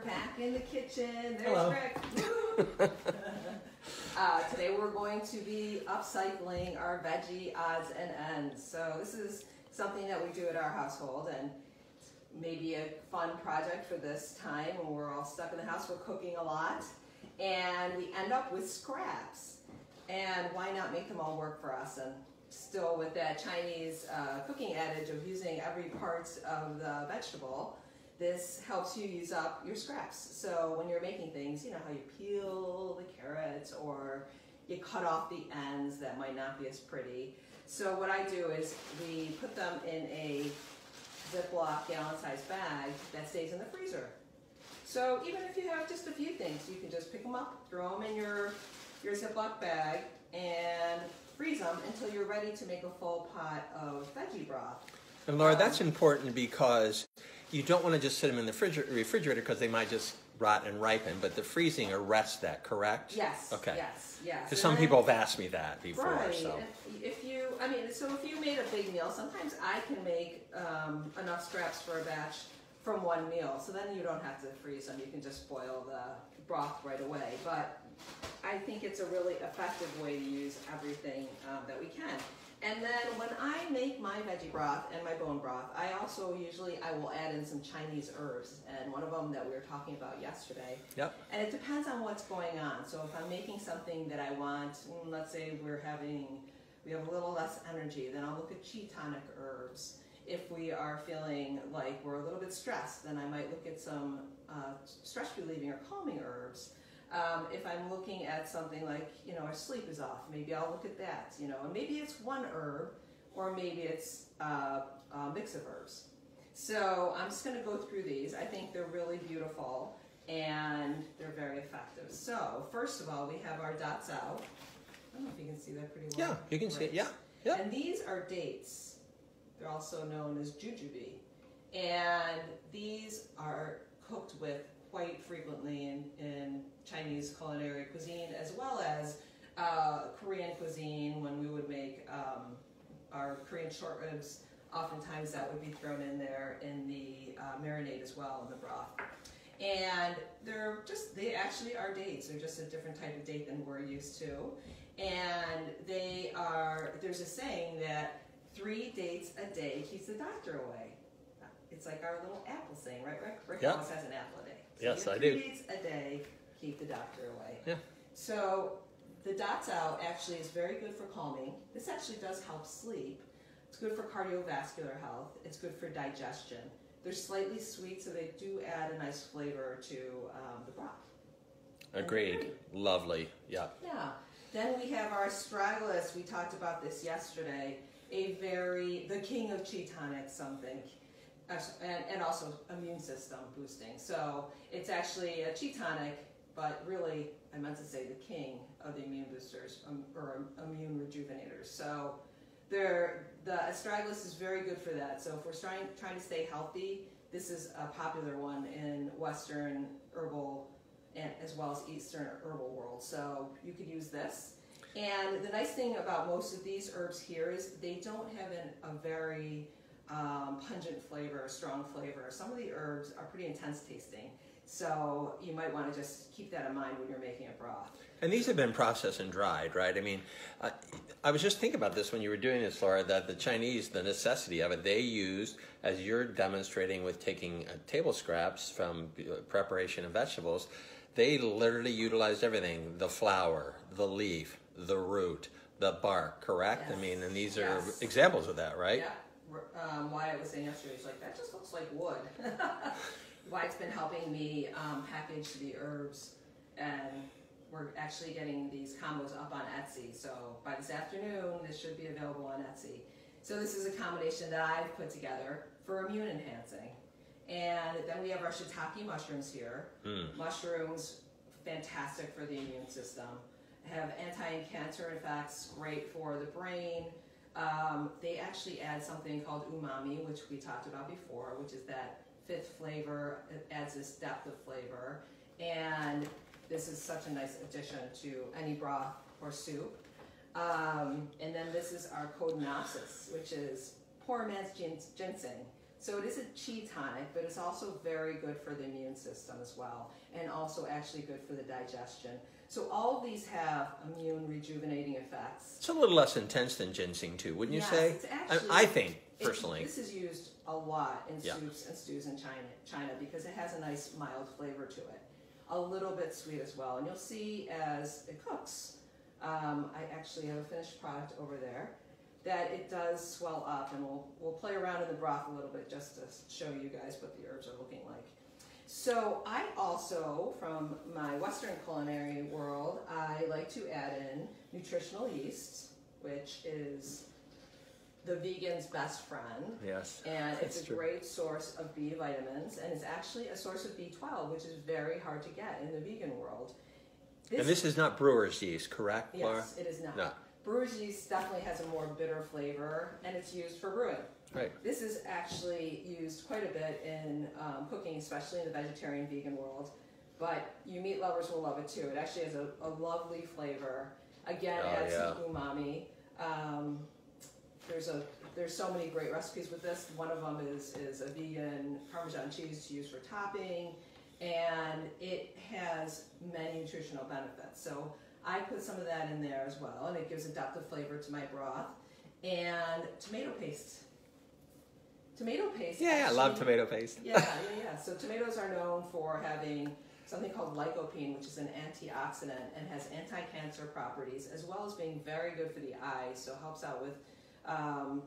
back in the kitchen. There's Hello. Rick. Today we're going to be upcycling our veggie odds and ends. So this is something that we do at our household, and maybe a fun project for this time when we're all stuck in the house. We're cooking a lot, and we end up with scraps. And why not make them all work for us? And still with that Chinese cooking adage of using every part of the vegetable, this helps you use up your scraps. So when you're making things, you know how you peel the carrots or you cut off the ends that might not be as pretty. So what I do is we put them in a Ziploc gallon-sized bag that stays in the freezer. So even if you have just a few things, you can just pick them up, throw them in your Ziploc bag, and freeze them until you're ready to make a full pot of veggie broth. And Laura, that's important because you don't want to just sit them in the refrigerator because they might just rot and ripen, but the freezing arrests that, correct? Yes. Okay. Yes. Yes. Because some people have asked me that before. Right. So. If you made a big meal, sometimes I can make enough scraps for a batch from one meal. So then you don't have to freeze them. You can just boil the broth right away. But I think it's a really effective way to use everything that we can. And then when I make my veggie broth and my bone broth, I will add in some Chinese herbs, and one of them that we were talking about yesterday. Yep. And it depends on what's going on. So if I'm making something that I want, let's say we have a little less energy, then I'll look at chi tonic herbs. If we are feeling like we're a little bit stressed, then I might look at some stress relieving or calming herbs. If I'm looking at something like, our sleep is off, maybe I'll look at that, and maybe it's one herb, or maybe it's a mix of herbs. So I'm just going to go through these. I think they're really beautiful, and they're very effective. So first of all, we have our da cao. I don't know if you can see that pretty well. Yeah, you can see it, yeah. Yeah. And these are dates. They're also known as jujube. And these are cooked with quite frequently in Chinese culinary cuisine, as well as Korean cuisine. When we would make our Korean short ribs, oftentimes that would be thrown in there in the marinade as well, in the broth. And they actually are dates. They're just a different type of date than we're used to. And there's a saying that 3 dates a day keeps the doctor away. It's like our little apple saying, right, Rick? Rick always has an apple a day. So Yes, I 3 do. dates a day keep the doctor away. Yeah. So the da cao actually is very good for calming. This actually does help sleep. It's good for cardiovascular health. It's good for digestion. They're slightly sweet, so they do add a nice flavor to the broth. Agreed. Lovely. Yeah. Yeah. Then we have our astragalus. We talked about this yesterday. The king of chi tonic, something. And also immune system boosting. So it's actually a chi tonic, but really, I meant to say the king of the immune boosters, or immune rejuvenators. So the astragalus is very good for that. So if we're trying to stay healthy, this is a popular one in Western herbal and as well as Eastern herbal world. So you could use this. And the nice thing about most of these herbs here is they don't have a very pungent flavor, strong flavor. Some of the herbs are pretty intense tasting. So you might want to just keep that in mind when you're making a broth. And these have been processed and dried, right? I mean, I was just thinking about this when you were doing this, Laura, that the Chinese, the necessity of it, they used, as you're demonstrating with taking table scraps from preparation of vegetables, they literally utilized everything, the flower, the leaf, the root, the bark, correct? Yes. I mean, and these are examples of that, right? Yeah. Wyatt was saying yesterday, he's like, that just looks like wood. Wyatt's been helping me package the herbs, and we're actually getting these combos up on Etsy. So by this afternoon, this should be available on Etsy. So this is a combination that I've put together for immune enhancing. And then we have our shiitake mushrooms here. Mushrooms, fantastic for the immune system. Have anti-cancer effects, great for the brain. They actually add something called umami, which we talked about before, which is that 5th flavor. It adds this depth of flavor. And this is such a nice addition to any broth or soup. And then this is our Codonopsis, which is poor man's ginseng. So it is a chi tonic, but it's also very good for the immune system as well, and also actually good for the digestion. So all of these have immune rejuvenating effects. It's a little less intense than ginseng too, wouldn't you Yes, say? it's actually, I think, personally. This is used a lot in Yeah. soups and stews in China because it has a nice mild flavor to it. A little bit sweet as well. And you'll see as it cooks, I actually have a finished product over there, that it does swell up, and we'll play around in the broth a little bit just to show you guys what the herbs are looking like. So I also, from my Western culinary world, I like to add in nutritional yeast, which is the vegan's best friend. Yes. And it's a true. great source of B vitamins, and it's actually a source of B12, which is very hard to get in the vegan world. And this is not brewer's yeast, correct, Laura? Yes, it is not. No. Brewer's yeast definitely has a more bitter flavor, and it's used for brewing. Right. This is actually used quite a bit in cooking, especially in the vegetarian vegan world. But you meat lovers will love it too. It actually has a lovely flavor. Again, adds some umami. There's so many great recipes with this. One of them is a vegan Parmesan cheese to use for topping, and it has many nutritional benefits. So I put some of that in there as well, and it gives a depth of flavor to my broth. And tomato paste. Tomato paste. Yeah, actually, I love tomato paste. yeah. So tomatoes are known for having something called lycopene, which is an antioxidant and has anti-cancer properties, as well as being very good for the eyes. So it helps out with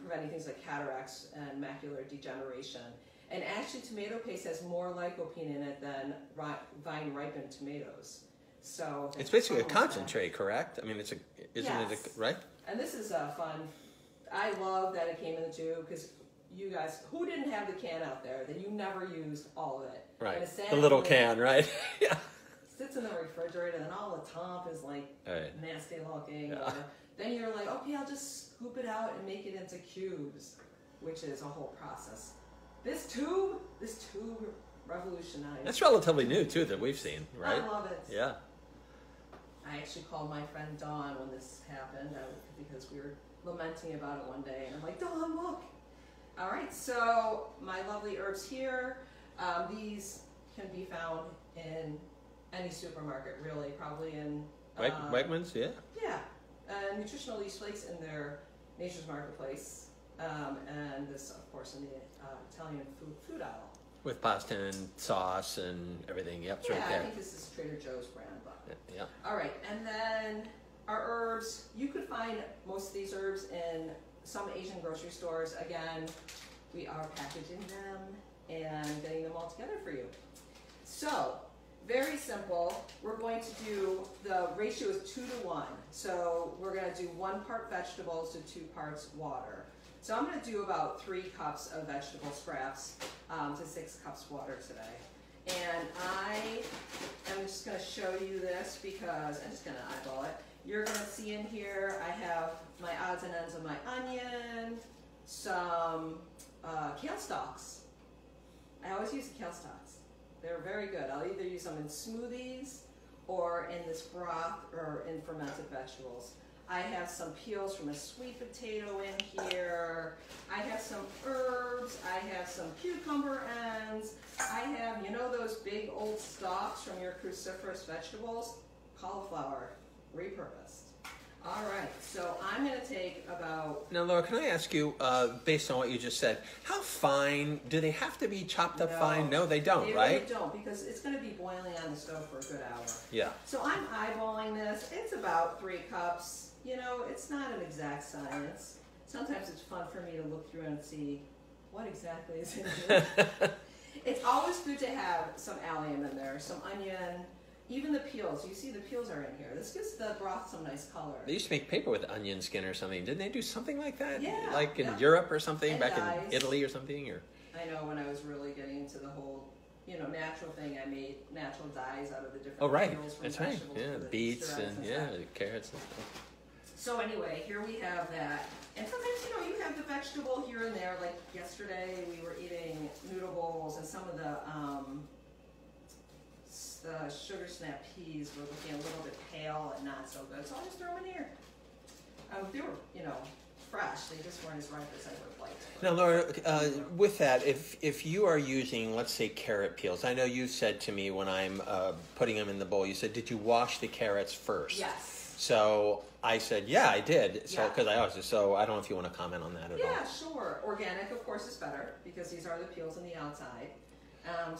preventing things like cataracts and macular degeneration. And actually, tomato paste has more lycopene in it than vine-ripened tomatoes. So It's basically a concentrate, correct? I mean, isn't Yes. it, right? And this is fun. I love that it came in the tube because you guys, who didn't have the can out there that you never used all of it? Right. And it's The little sandy, can, right? Yeah. sits in the refrigerator, and then all the top is like Right. nasty looking. Yeah. Or then you're like, okay, I'll just scoop it out and make it into cubes, which is a whole process. This tube revolutionized. That's relatively new too that we've seen, right? I love it. Yeah. I actually called my friend Dawn when this happened because we were lamenting about it one day, and I'm like, Dawn, look. All right, so my lovely herbs here. These can be found in any supermarket, really, probably in Wegmans, yeah. Yeah, nutritional yeast flakes in their Nature's Marketplace, and this, of course, in the Italian food aisle. With pasta and sauce and everything. Yep, it's Yeah, right I there. think this is Trader Joe's brand, but. Yeah. All right, and then our herbs. You could find most of these herbs in some Asian grocery stores. Again, we are packaging them and getting them all together for you. So, very simple. We're going to do, the ratio is 2 to 1. So we're going to do 1 part vegetables to 2 parts water. So I'm going to do about 3 cups of vegetable scraps to 6 cups water today. And I am just going to show you this because I'm just going to eyeball it. You're going to see in here I have my odds and ends of my onion, some kale stalks. I always use the kale stalks. They're very good. I'll either use them in smoothies or in this broth or in fermented vegetables. I have some peels from a sweet potato in here. I have some herbs. I have some cucumber ends. I have, you know those big old stalks from your cruciferous vegetables? Cauliflower, repurposed. All right, so I'm going to take about... Now, Laura, can I ask you, based on what you just said, how fine, do they have to be chopped up fine? No, they don't, right? They really don't, because it's going to be boiling on the stove for a good hour. Yeah. So I'm eyeballing this. It's about 3 cups. You know, it's not an exact science. Sometimes it's fun for me to look through and see what exactly is in here. It's always good to have some allium in there, some onion, even the peels. You see the peels are in here. This gives the broth some nice color. They used to make paper with onion skin or something. Didn't they do something like that? Yeah, Like in yeah. Europe or something, And back dyes. in Italy or something? Or I know when I was really getting into the whole, you know, natural thing, I made natural dyes out of the different Oh, right. peels from That's right. vegetables. Yeah, for the beets Easter eggs and, stuff. carrots and stuff. So anyway, here we have that. And sometimes, you know, you have the vegetable here and there. Like yesterday, we were eating noodle bowls, and some of the sugar snap peas were looking a little bit pale and not so good. So I just throw them in here. They were, you know, fresh. They just weren't as ripe as I would have liked. Now, Laura, with that, if you are using, let's say, carrot peels, I know you said to me when I'm putting them in the bowl, you said, did you wash the carrots first? Yes. So I said, yeah, I did. So Yeah. because I always so I don't know if you want to comment on that at all. Yeah, sure. Organic, of course, is better because these are the peels on the outside. And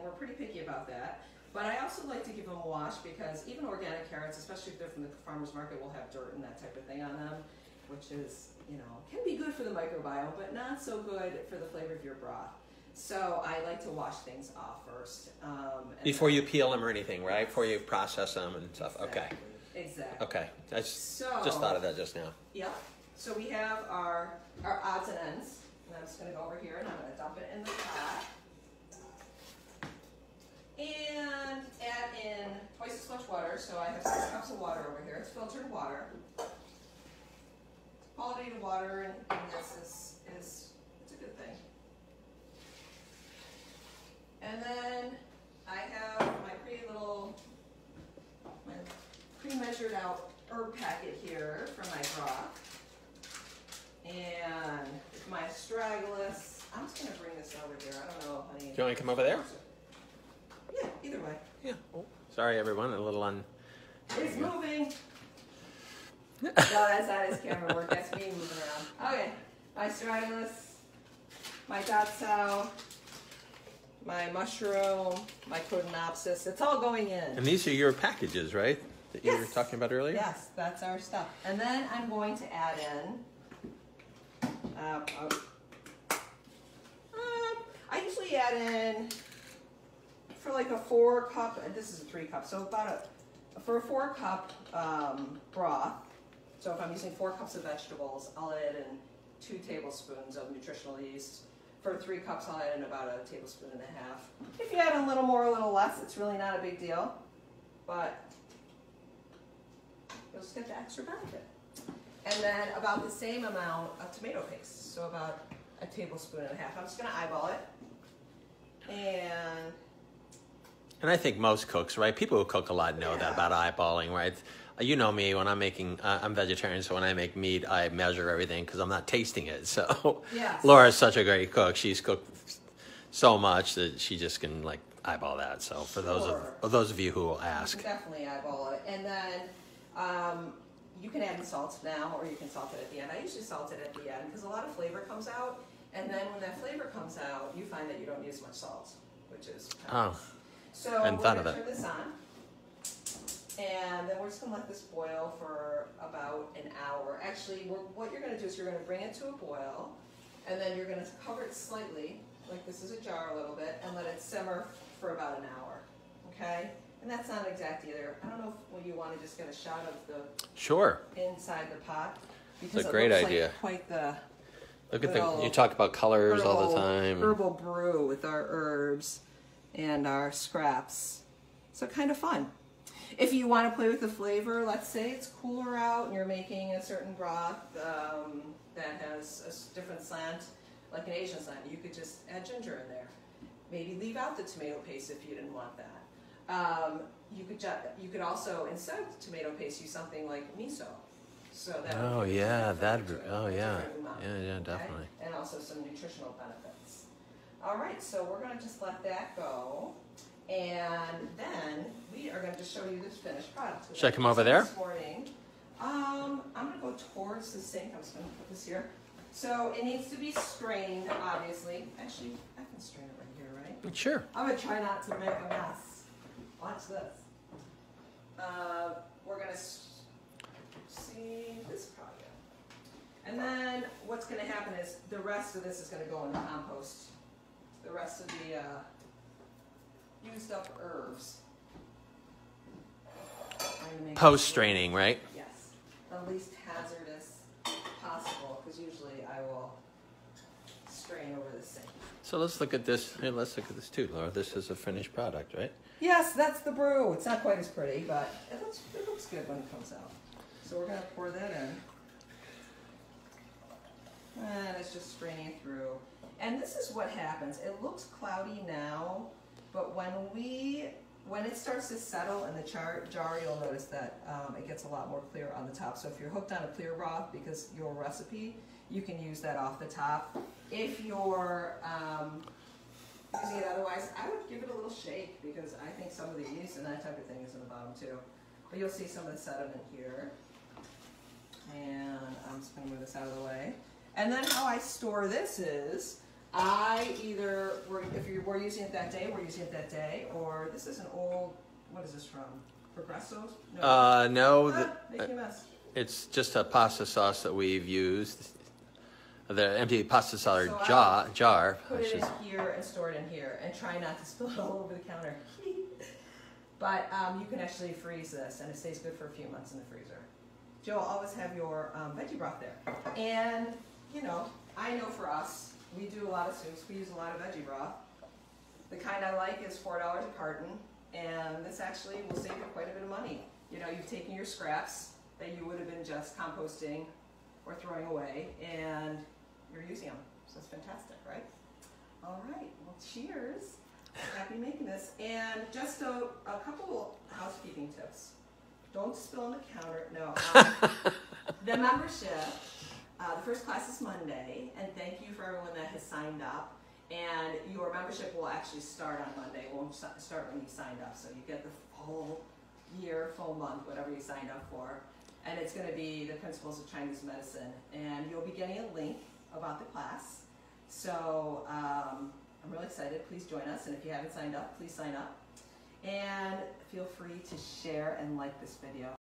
we're pretty picky about that. But I also like to give them a wash because even organic carrots, especially if they're from the farmer's market, will have dirt and that type of thing on them, which is, can be good for the microbiome, but not so good for the flavor of your broth. So I like to wash things off first. Before you peel them or anything, right? Before you process them and stuff. Exactly. Okay. Exactly. Okay. I just thought of that just now. Yep. So we have our odds and ends. And I'm just going to go over here and I'm going to dump it in the pot. And add in twice as much water. So I have 6 cups of water over here. It's filtered water. Quality of water in this is it's a good thing. And then I have my pre-measured out herb packet here for my broth. And my astragalus. I'm just going to bring this over here. I don't know, honey. Do you want me to come over there? Yeah, either way. Yeah. Oh, sorry, everyone. A little It's moving. No, that's not his camera work. That's me moving around. Okay. My astragalus, my datsao, my mushroom, my codonopsis. It's all going in. And these are your packages, right? That you were Yes. talking about earlier? Yes, that's our stuff. And then I'm going to add in. I usually add in for like a 4-cup. This is a 3-cup, so for a 4-cup broth. So if I'm using 4 cups of vegetables, I'll add in 2 tablespoons of nutritional yeast. For 3 cups, I'll add in about a tablespoon and a half. If you add a little more, a little less, it's really not a big deal. But you'll just get the extra benefit. And then about the same amount of tomato paste. So about a tablespoon and a half. I'm just going to eyeball it. And I think most cooks, right? People who cook a lot know that about eyeballing, right? You know me, when I'm making, I'm vegetarian, so when I make meat, I measure everything because I'm not tasting it. So Yes. Laura's such a great cook. She's cooked so much that she just can like eyeball that. So for those of you who will ask. You can definitely eyeball it. And then you can add salt now, or you can salt it at the end. I usually salt it at the end because a lot of flavor comes out. And then when that flavor comes out, you find that you don't need as much salt, which is kind of nice. So we're going to turn this on. And then we're just going to let this boil for about an hour. Actually, what you're going to do is you're going to bring it to a boil, and then you're going to cover it slightly, like this is a jar a little bit, and let it simmer for about an hour. Okay? And that's not exact either. I don't know if you want to just get a shot of the inside the pot. Because it's a great idea. Like quite the Look at you talk about colors all the time. Herbal brew with our herbs and our scraps. So kind of fun. If you want to play with the flavor, let's say it's cooler out and you're making a certain broth that has a different slant, like an Asian slant, you could just add ginger in there. Maybe leave out the tomato paste if you didn't want that. You could also, instead of tomato paste, use something like miso. So that yeah, definitely. definitely. And also some nutritional benefits. All right, so we're going to just let that go. And then we are going to just show you this finished product. Should I come over there? This morning. I'm going to go towards the sink. I'm just going to put this here. So it needs to be strained, obviously. Actually, I can strain it right here, right? Sure. I'm going to try not to make a mess. Watch this. We're going to see this product. And then what's going to happen is the rest of this is going to go in the compost. The rest of the used up herbs. Post-straining, right? Yes. The least hazardous possible, because usually I will strain over the sink. So let's look at this. Hey, let's look at this too, Laura. This is a finished product, right? Yes, that's the brew. It's not quite as pretty, but it looks good when it comes out. So we're going to pour that in. And it's just straining through. And this is what happens. It looks cloudy now, but when we when it starts to settle in the jar, you'll notice that it gets a lot more clear on the top. So if you're hooked on a clear broth because your recipe, you can use that off the top. If you're using it otherwise, I would give it a little shake because I think some of the yeast and that type of thing is in the bottom too. But you'll see some of the sediment here. And I'm just going to move this out of the way. And then how I store this is, if we're using it that day, we're using it that day. Or this is an old, what is this from? Progresso's? No. No. Making a mess. It's just a pasta sauce that we've used. The empty pasta sauce So jar. Put it in here and store it in here, and try not to spill it all over the counter. But you can actually freeze this, and it stays good for a few months in the freezer. Joe, always have your veggie broth there. And, you know, I know for us, we do a lot of soups. We use a lot of veggie broth. The kind I like is $4 a carton, and this actually will save you quite a bit of money. You know, you've taken your scraps that you would have been just composting or throwing away, and you're using them. So it's fantastic, right? All right, well, cheers. Happy making this. And just a couple housekeeping tips. Don't spill on the counter. No. The membership, the first class is Monday, and thank you for everyone that has signed up. And your membership will actually start on Monday. It won't start when you signed up. So you get the full year, full month, whatever you signed up for. And it's going to be the Principles of Chinese Medicine. And you'll be getting a link about the class. So I'm really excited. Please join us. And if you haven't signed up, please sign up. And feel free to share and like this video.